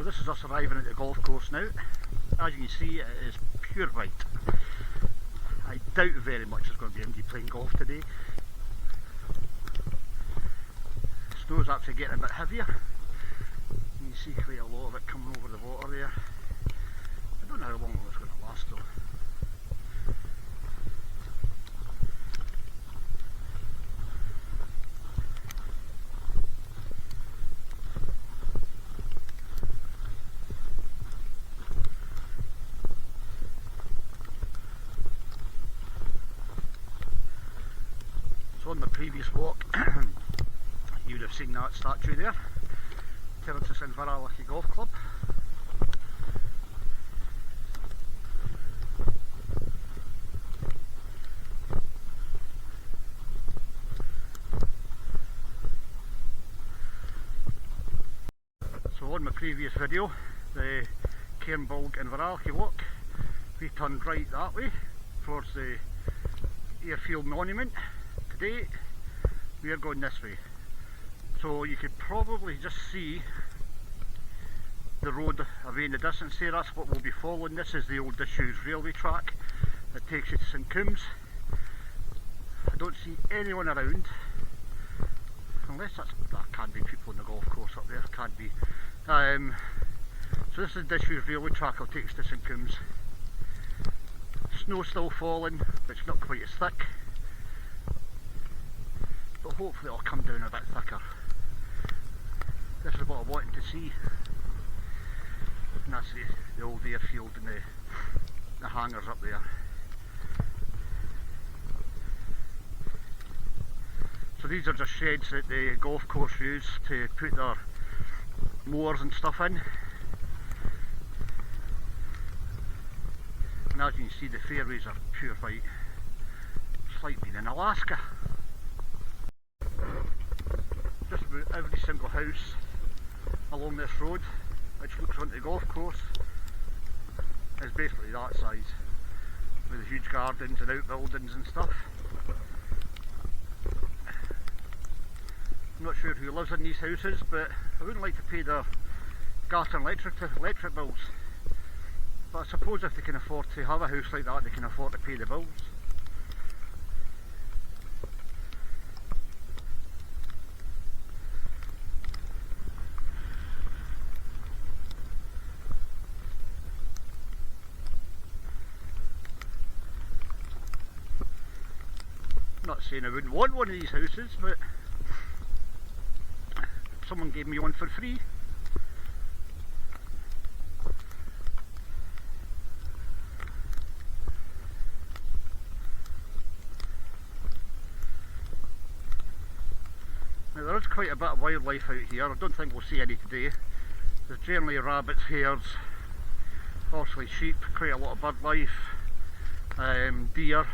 So this is us arriving at the golf course now. As you can see, it is pure white. I doubt very much there's going to be anybody playing golf today. Snow's actually getting a bit heavier. You can see quite a lot of it coming over the water there. I don't know how long it's going to last though. So on the previous walk, you would have seen that statue there. It's Inverallochy Golf Club. So on my previous video, the Inverallochy walk, we turned right that way towards the airfield monument. Today we are going this way. So you could probably just see the road away in the distance there. That's what we'll be following. This is the old disused railway track that takes you to St Coombs. I don't see anyone around, unless that can't be people on the golf course up there, can't be. So this is the disused railway track that takes us to St Coombs. Snow still falling, but it's not quite as thick, but hopefully it'll come down a bit thicker. This is what I wanted to see, and that's the old airfield and the hangars up there. So these are just sheds that the golf course use to put their mowers and stuff in. And as you can see, the fairways are pure white. It's like being in Alaska. Just about every single house along this road which looks onto the golf course is basically that size, with huge gardens and outbuildings and stuff. I'm not sure who lives in these houses, but I wouldn't like to pay their gas and electric bills. But I suppose if they can afford to have a house like that, they can afford to pay the bills. Not saying I wouldn't want one of these houses, but someone gave me one for free. Now there is quite a bit of wildlife out here. I don't think we'll see any today. There's generally rabbits, hares, obviously sheep, quite a lot of bird life, deer.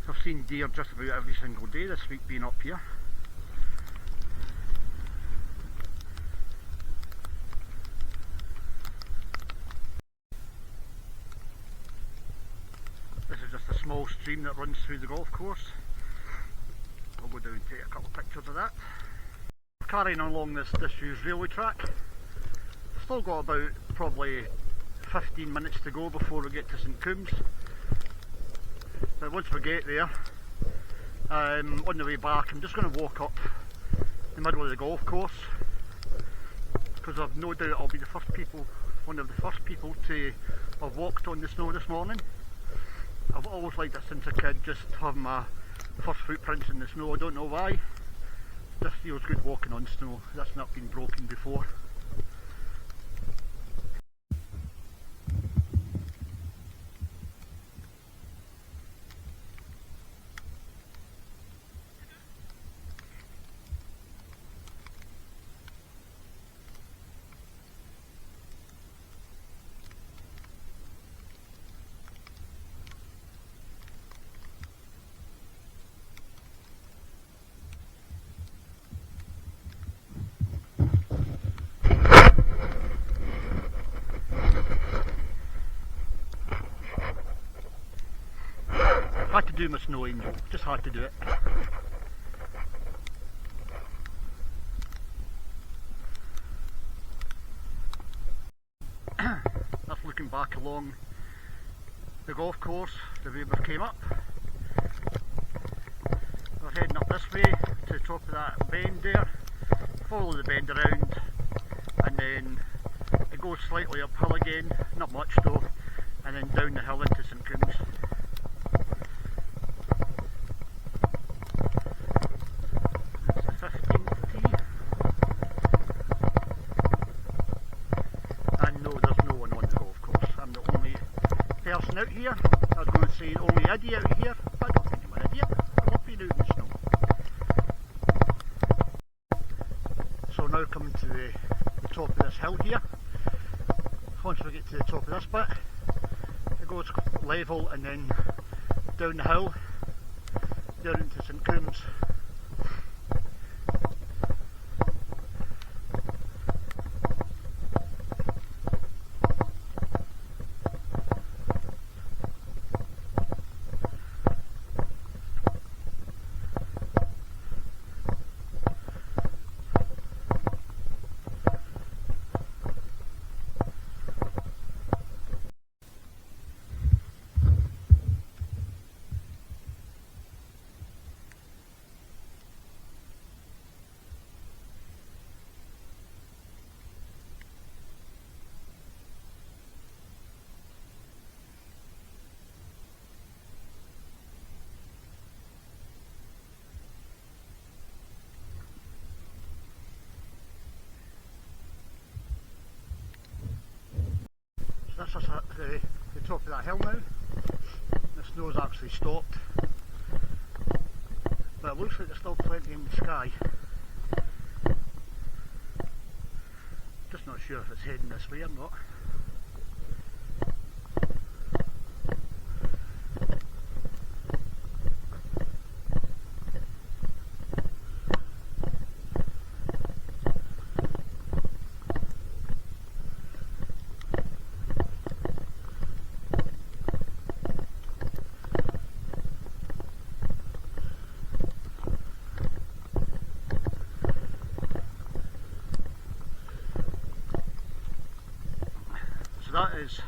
I've seen deer just about every single day this week being up here. This is just a small stream that runs through the golf course. I'll go down and take a couple of pictures of that. Carrying on along this disused railway track. Still got about probably 15 minutes to go before we get to St Coombs. But once we get there, on the way back, I'm just going to walk up the middle of the golf course, because I've no doubt I'll be the first people, one of the first people to have walked on the snow this morning. I've always liked it since a kid, just having my first footprints in the snow. I don't know why, it just feels good walking on snow. That's not been broken before. Had to do my snow angel, just had to do it. back along the golf course the way we came up. We're heading up this way to the top of that bend there, follow the bend around, and then it goes slightly uphill again, not much though, and then down the hill into St Coombs. It's the 15th tee, and no, there's no one on the golf course. I'm the only person out here. I was going to say only idiot out here, but I don't think I'm an idiot. I love being out in the snow. So now coming to the top of this hill here. Once we get to the top of this bit, it goes level and then down the hill, down into St Coombs. So this is at the top of that hill now. The snow's actually stopped, but it looks like there's still plenty in the sky. Just not sure if it's heading this way or not. That is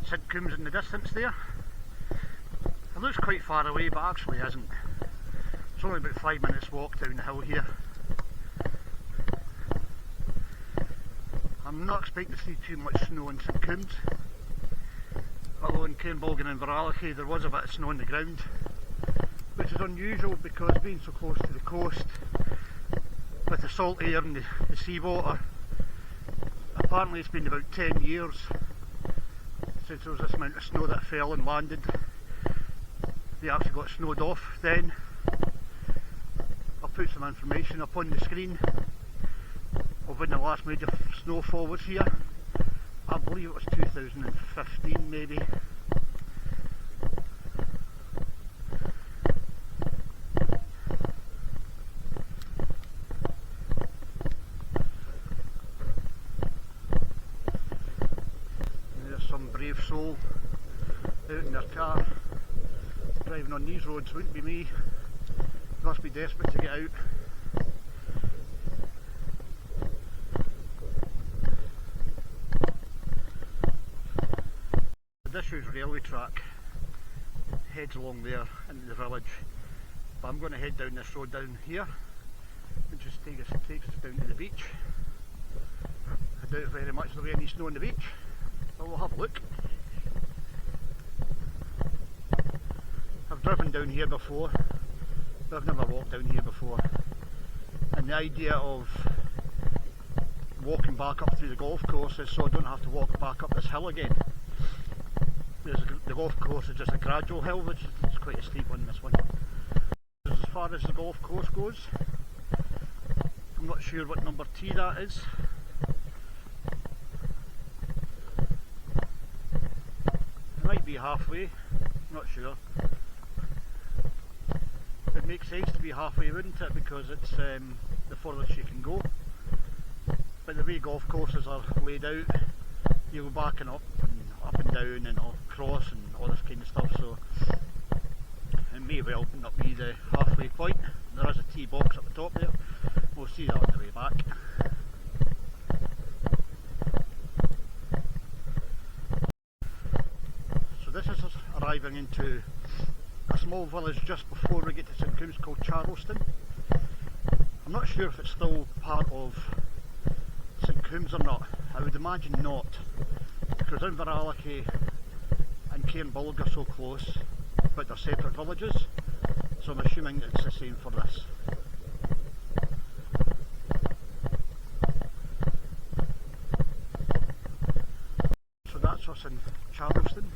St Coombs in the distance there. It looks quite far away, but actually isn't. It's only about 5 minutes walk down the hill here. I'm not expecting to see too much snow in St Coombs, although in Cairnbolg and Inverallochy there was a bit of snow on the ground, which is unusual because being so close to the coast, with the salt air and the seawater, apparently it's been about 10 years since there was this amount of snow that fell and landed. They actually got snowed off then. I'll put some information up on the screen of when the last major snowfall was here. I believe it was 2015 maybe. Some brave soul out in their car driving on these roads. Wouldn't be me. Must be desperate to get out. The disused railway track heads along there into the village, but I'm going to head down this road down here, which just takes us down to the beach. I doubt very much there'll be any snow on the beach. But we'll have a look. I've driven down here before, but I've never walked down here before. And the idea of walking back up through the golf course is so I don't have to walk back up this hill again. The golf course is just a gradual hill, which is quite a steep one, this one. As far as the golf course goes, I'm not sure what number tee that is. Might be halfway, not sure. It makes sense to be halfway, wouldn't it, because it's the furthest you can go. But the way golf courses are laid out, you go back and up and down and across and all this kind of stuff, so it may well not be the halfway point. There is a tee box at the top there, we'll see that on the way back. arriving into a small village just before we get to St Coombs called Charleston. I'm not sure if it's still part of St Coombs or not. I would imagine not, because Inverallochy and Cairnbulloch are so close, but they're separate villages, so I'm assuming it's the same for this. So that's what's in Charleston.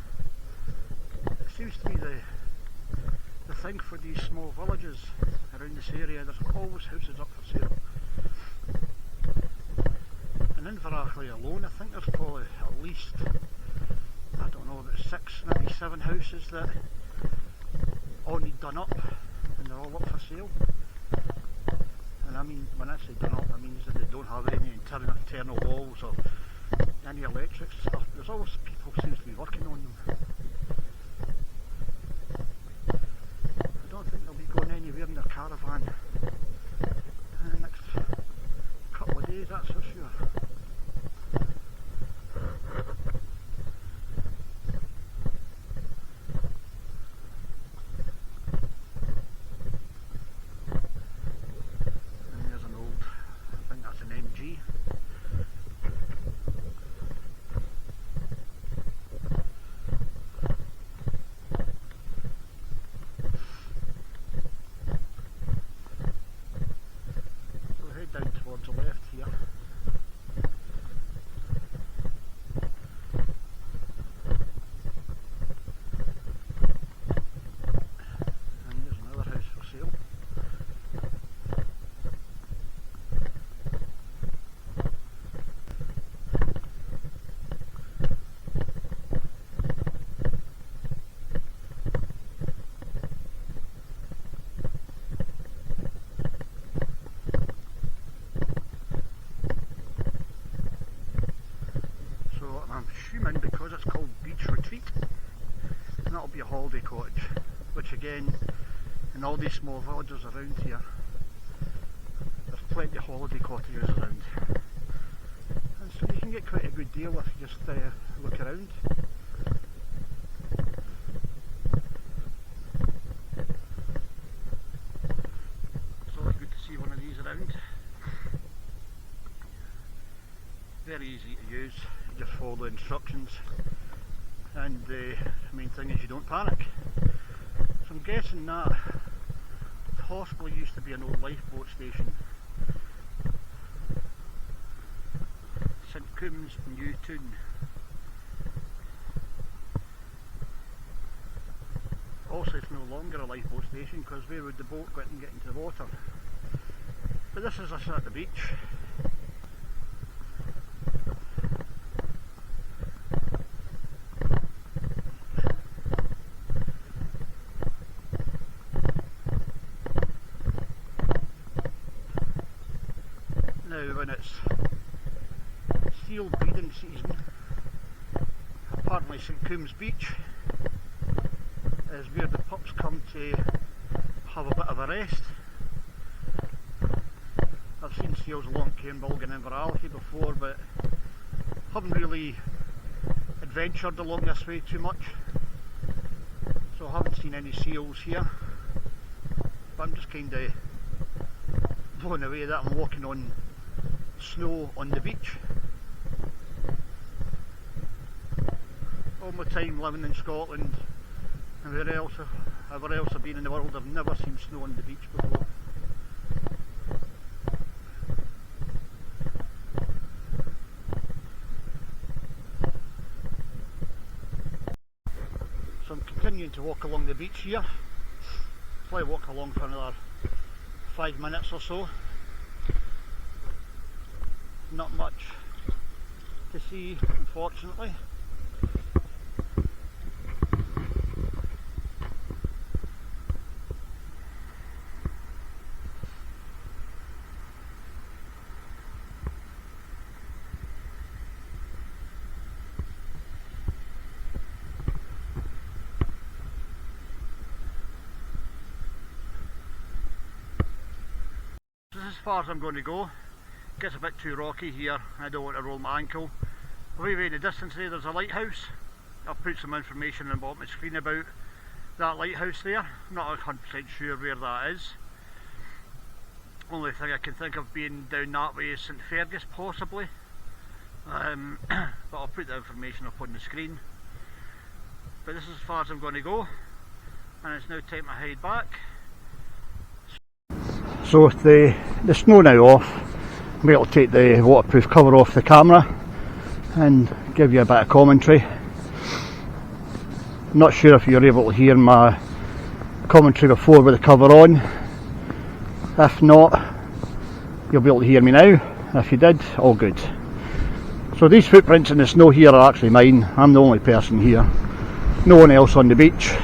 It seems to be the thing for these small villages around this area. There's always houses up for sale. In Inverallochy alone, I think there's probably at least, I don't know, about 6, maybe 7 houses that all need done up, and they're all up for sale. And I mean, when I say done up, it means that they don't have any internal walls or any electric stuff. There's always people seems to be working on them. I don't think they'll be going anywhere in their caravan in the next couple of days, that's for sure. Down towards the left here. And there's another house for sale. I'm assuming because it's called Beach Retreat, that'll be a holiday cottage, which again, in all these small villages around here, there's plenty of holiday cottages around. And so you can get quite a good deal if you just look around. It's always good to see one of these around. Very easy to use. You just follow the instructions, and the main thing is you don't panic. So I'm guessing that possibly used to be an old lifeboat station. St Coombs, Newtown. Also, it's no longer a lifeboat station, because where would the boat go and get into the water? But this is us at the beach. Now when it's seal breeding season, apparently St Coombs Beach is where the pups come to have a bit of a rest. I've seen seals along Cairnbulloch and Inverallochy before, but haven't really adventured along this way too much, so I haven't seen any seals here. But I'm just kind of blown away that I'm walking on snow on the beach. All my time living in Scotland and wherever else I've been in the world, I've never seen snow on the beach before. So I'm continuing to walk along the beach here. Probably walk along for another 5 minutes or so. Not much to see, unfortunately. This is as far as I'm going to go. It gets a bit too rocky here, I don't want to roll my ankle. Way in the distance there, there's a lighthouse. I've put some information on the bottom of the screen about that lighthouse there. I'm not 100% sure where that is. Only thing I can think of being down that way is St Fergus possibly. But I'll put the information up on the screen. But this is as far as I'm going to go, and it's now time to head back. So with the snow now off, I'll be able to take the waterproof cover off the camera and give you a bit of commentary. I'm not sure if you're able to hear my commentary before with the cover on. If not, you'll be able to hear me now. If you did, all good. So these footprints in the snow here are actually mine. I'm the only person here. No one else on the beach.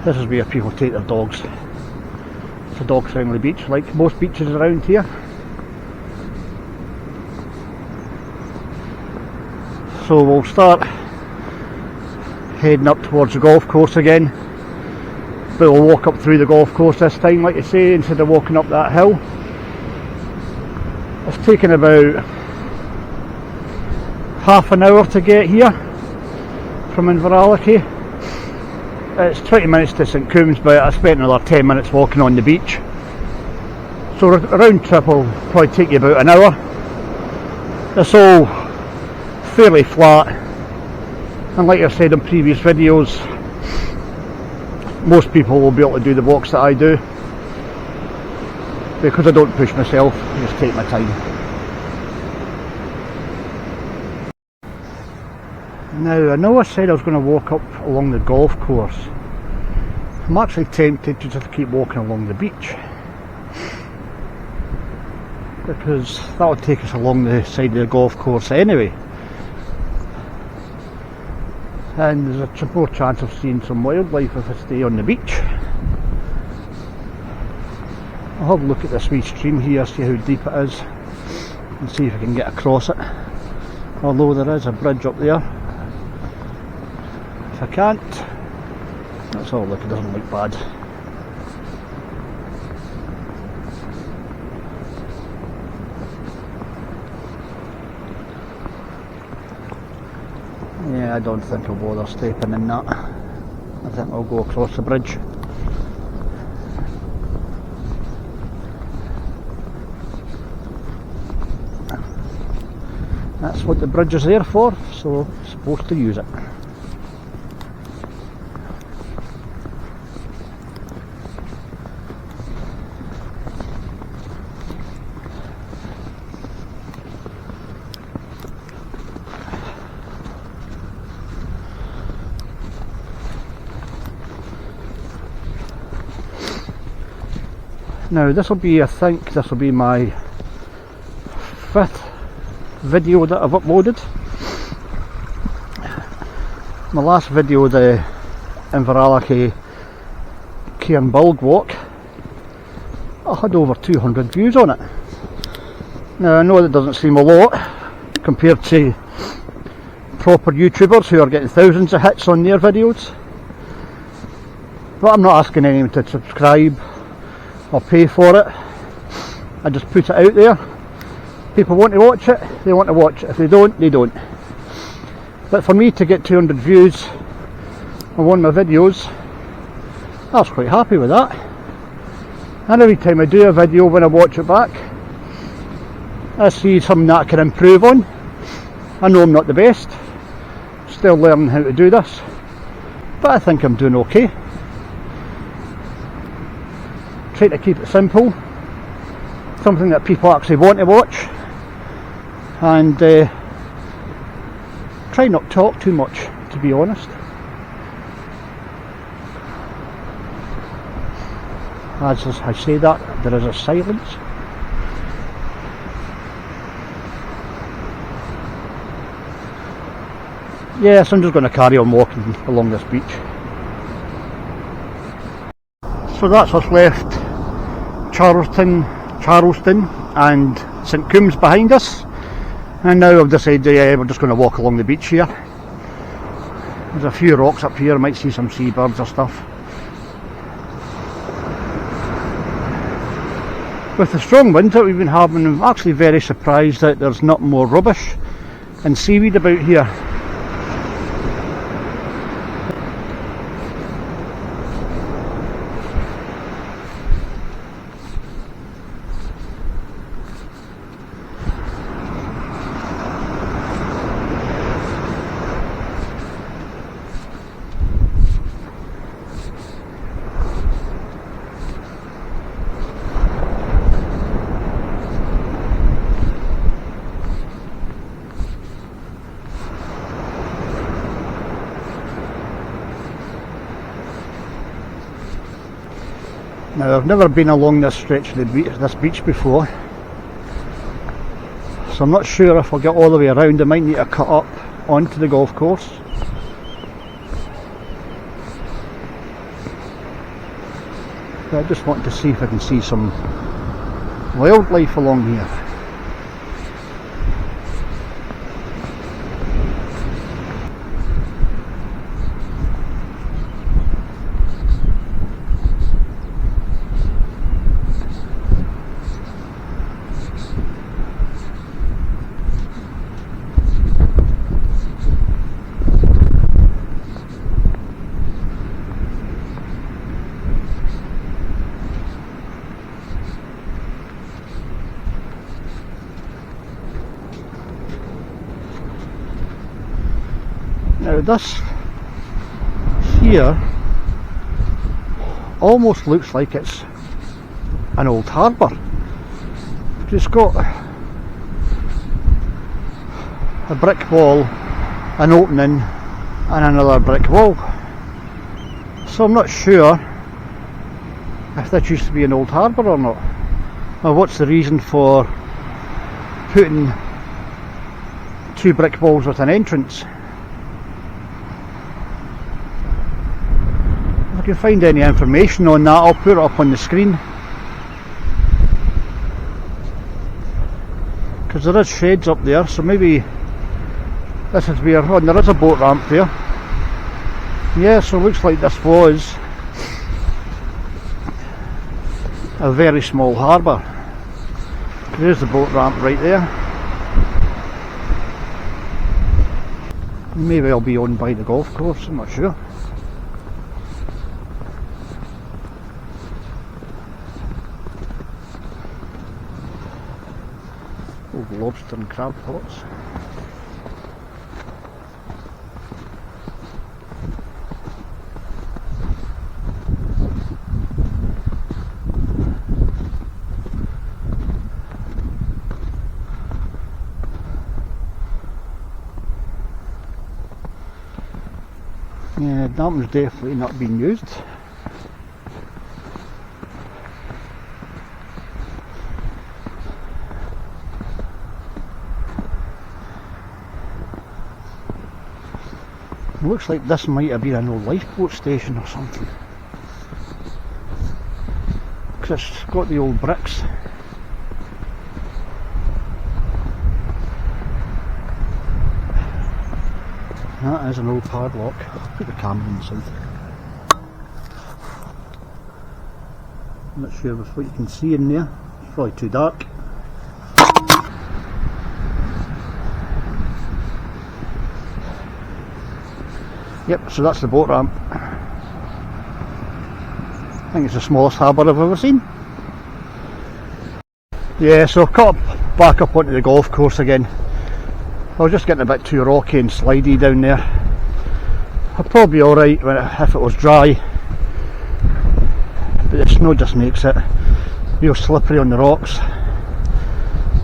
This is where people take their dogs. It's a dog friendly beach, like most beaches around here. So we'll start heading up towards the golf course again, but we'll walk up through the golf course this time, like I say, instead of walking up that hill. It's taken about half an hour to get here from Inverallochy. It's 20 minutes to St Coombs, but I spent another 10 minutes walking on the beach. So a round trip will probably take you about an hour. It's all fairly flat, and like I've said in previous videos, most people will be able to do the walks that I do. Because I don't push myself, I just take my time. Now, I know I said I was going to walk up along the golf course. I'm actually tempted to just keep walking along the beach, because that would take us along the side of the golf course anyway. And there's a more chance of seeing some wildlife if I stay on the beach. I'll have a look at this wee stream here, see how deep it is, and see if I can get across it. Although there is a bridge up there. If I can't, that's all. Look, it doesn't look bad. Yeah, I don't think I'll bother stepping in that. I think I'll go across the bridge. That's what the bridge is there for, so I'm supposed to use it. Now this will be, I think this will be my 5th video that I've uploaded. My last video, the Inverallochy Cairnbulg walk, I had over 200 views on it. Now I know that doesn't seem a lot compared to proper YouTubers who are getting thousands of hits on their videos, but I'm not asking anyone to subscribe or pay for it. I just put it out there. People want to watch it, they want to watch it. If they don't, they don't. But for me to get 200 views on one of my videos, I was quite happy with that. And every time I do a video, when I watch it back, I see something that I can improve on. I know I'm not the best, still learning how to do this, but I think I'm doing okay. Try to keep it simple, something that people actually want to watch, and try not to talk too much, to be honest. As I say that, there is a silence. Yes, I'm just going to carry on walking along this beach. So that's us left Charleston and St Coombs behind us, and now I've decided we're just going to walk along the beach here. There's a few rocks up here, I might see some seabirds or stuff. With the strong winds that we've been having, I'm actually very surprised that there's not more rubbish and seaweed about here. Now, I've never been along this stretch of this beach before, so I'm not sure if I'll get all the way around. I might need to cut up onto the golf course. But I just want to see if I can see some wildlife along here. Now this here almost looks like it's an old harbour. It's got a brick wall, an opening and another brick wall. So I'm not sure if that used to be an old harbour or not. Well, what's the reason for putting two brick walls with an entrance? If I can find any information on that, I'll put it up on the screen. Because there is sheds up there, so maybe this is where, oh, and there is a boat ramp there. Yeah, so it looks like this was a very small harbour. There's the boat ramp right there. Maybe I'll be on by the golf course, I'm not sure. Old lobster and crab pots. Yeah, that one's definitely not being used. It looks like this might have been an old lifeboat station or something, because it's got the old bricks. That is an old padlock. I'll put the camera inside. I'm not sure what you can see in there, it's probably too dark. Yep, so that's the boat ramp. I think it's the smallest harbour I've ever seen. Yeah, so I've cut back up onto the golf course again. I was just getting a bit too rocky and slidey down there. I'd probably be alright if it was dry, but the snow just makes it real slippery on the rocks.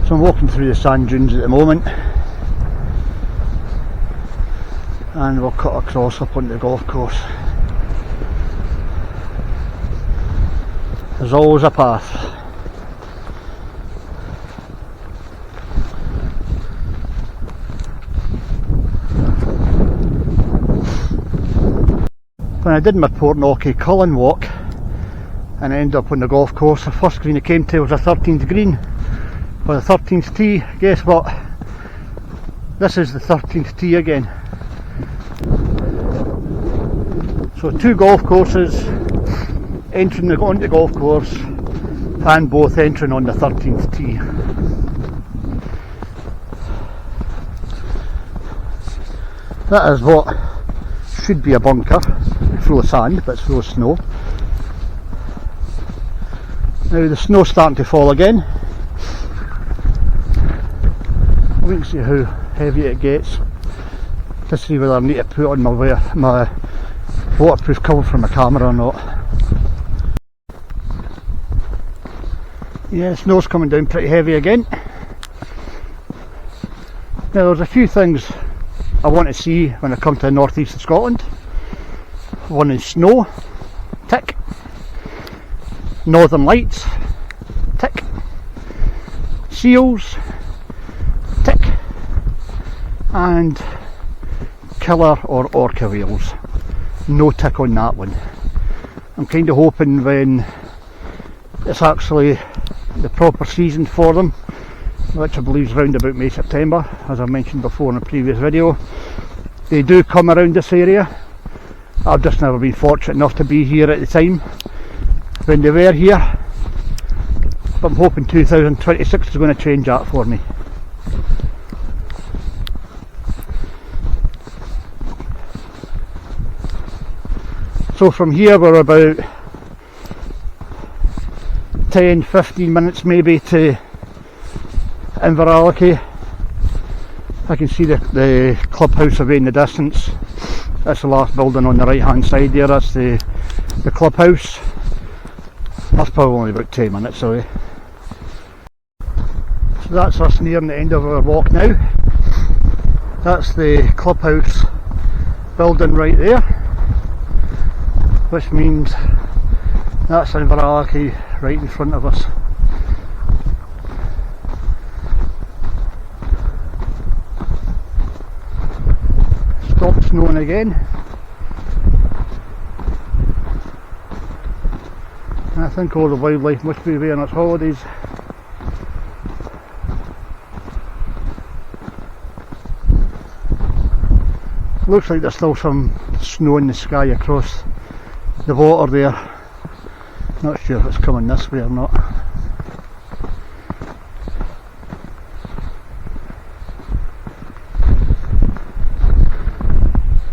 So I'm walking through the sand dunes at the moment, and we'll cut across up onto the golf course. There's always a path. When I did my Portnocky Cullen walk and I ended up on the golf course, the first green I came to was a 13th green, or the 13th tee. Guess what? This is the 13th tee again. So two golf courses, entering onto the golf course, and both entering on the 13th tee. That is what should be a bunker, full of sand, but it's full of snow. Now the snow's starting to fall again. We can see how heavy it gets to see whether I need to put on my waterproof cover for my camera or not. Yeah, the snow's coming down pretty heavy again. Now there's a few things I want to see when I come to the northeast of Scotland. One is snow, tick. Northern lights, tick. Seals, tick. And killer or orca whales, no tick on that one. I'm kind of hoping when it's actually the proper season for them, which I believe is around about May, September, as I mentioned before in a previous video. They do come around this area. I've just never been fortunate enough to be here at the time when they were here, but I'm hoping 2026 is going to change that for me. So from here we're about 10-15 minutes maybe to Inverallochy. I can see the clubhouse away in the distance. That's the last building on the right hand side there, that's the clubhouse. That's probably only about 10 minutes away. So that's us nearing the end of our walk now. That's the clubhouse building right there, which means that's Inverallochy right in front of us. Stopped snowing again. I think all the wildlife must be away on its holidays. Looks like there's still some snow in the sky across the water there. Not sure if it's coming this way or not.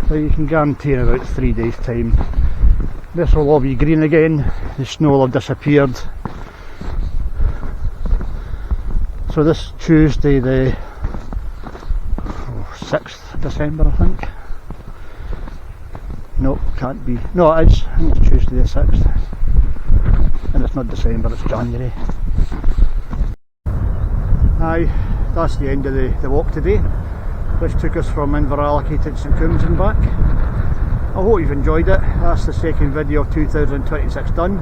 But you can guarantee in about 3 days' time this will all be green again, the snow will have disappeared. So this Tuesday, the 6th of December, I think. No, can't be. No, it is. I think it's Tuesday the 6th. And it's not December, it's January. Aye, that's the end of the walk today, which took us from Inverallochy to St Coombs and back. I hope you've enjoyed it. That's the second video of 2026 done.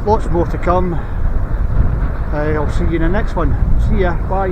Lots more to come. I'll see you in the next one. See ya, bye.